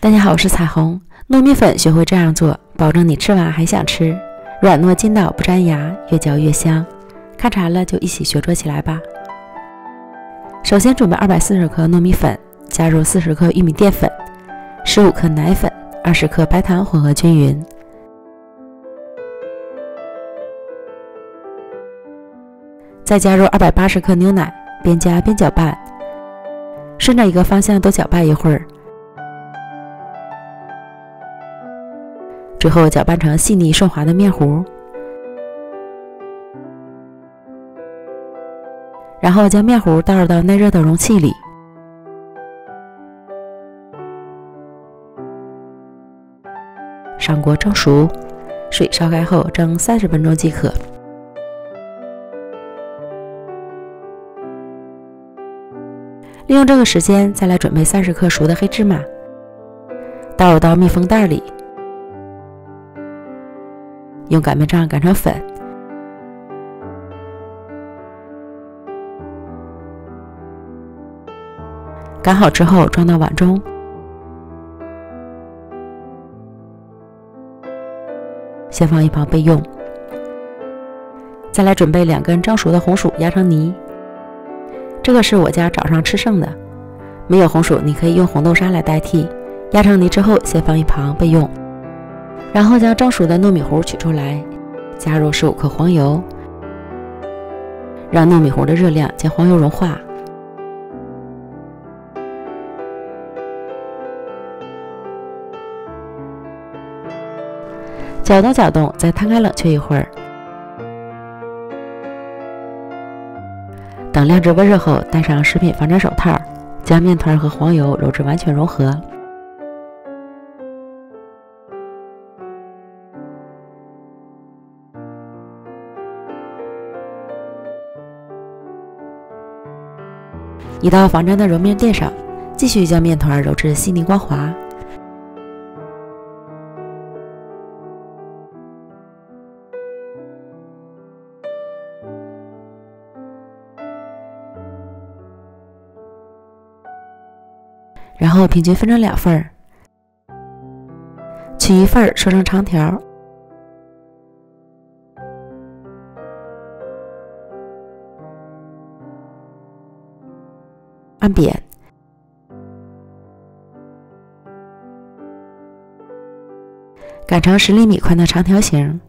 大家好，我是彩虹。糯米粉学会这样做，保证你吃完还想吃，软糯筋道不粘牙，越嚼越香。看馋了就一起学做起来吧。首先准备240克糯米粉，加入40克玉米淀粉、15克奶粉、20克白糖，混合均匀。再加入280克牛奶，边加边搅拌，顺着一个方向多搅拌一会儿。最后搅拌成细腻顺滑的面糊，然后将面糊倒入到耐热的容器里，上锅蒸熟，水烧开后蒸30分钟即可。利用这个时间，再来准备30克熟的黑芝麻，倒入到密封袋里。用擀面杖擀成粉，擀好之后装到碗中，先放一旁备用。再来准备2根蒸熟的红薯压成泥，这个是我家早上吃剩的，没有红薯你可以用红豆沙来代替。压成泥之后先放一旁备用。然后将蒸熟的糯米糊取出来，加入15克黄油，让糯米糊的热量将黄油融化。搅动搅动，再摊开冷却一会儿。等晾至温热后，戴上食品防粘手套，将面团和黄油揉至完全融合。移到防粘的揉面垫上，继续将面团揉至细腻光滑。然后平均分成2份，取一份缩成长条，按扁，擀成10厘米宽的长条形，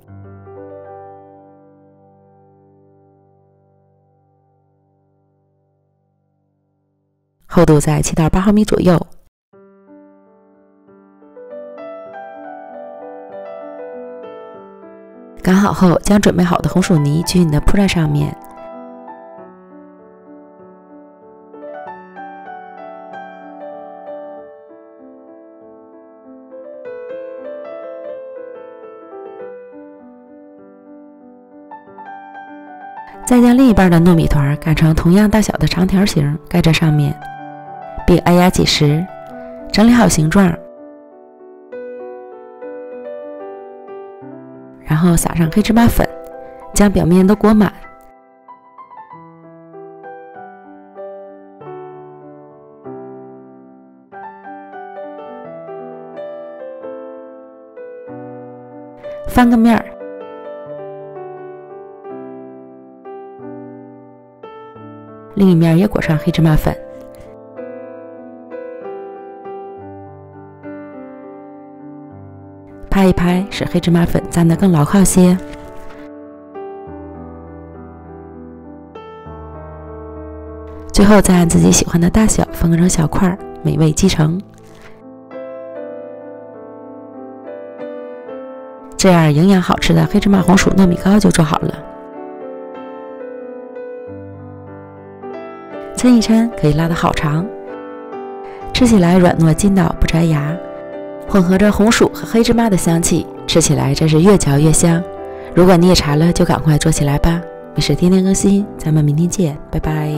厚度在7到8毫米左右。擀好后，将准备好的红薯泥均匀地铺在上面。再将另一半的糯米团擀成同样大小的长条形，盖在上面，并按压挤实，整理好形状，然后撒上黑芝麻粉，将表面都裹满。翻个面儿，另一面也裹上黑芝麻粉，拍一拍，使黑芝麻粉粘得更牢靠些。最后再按自己喜欢的大小分成小块，美味继承。这样营养好吃的黑芝麻红薯糯米糕就做好了。抻一抻可以拉得好长，吃起来软糯筋道不粘牙，混合着红薯和黑芝麻的香气，吃起来真是越嚼越香。如果你也馋了，就赶快做起来吧。美食天天更新，咱们明天见，拜拜。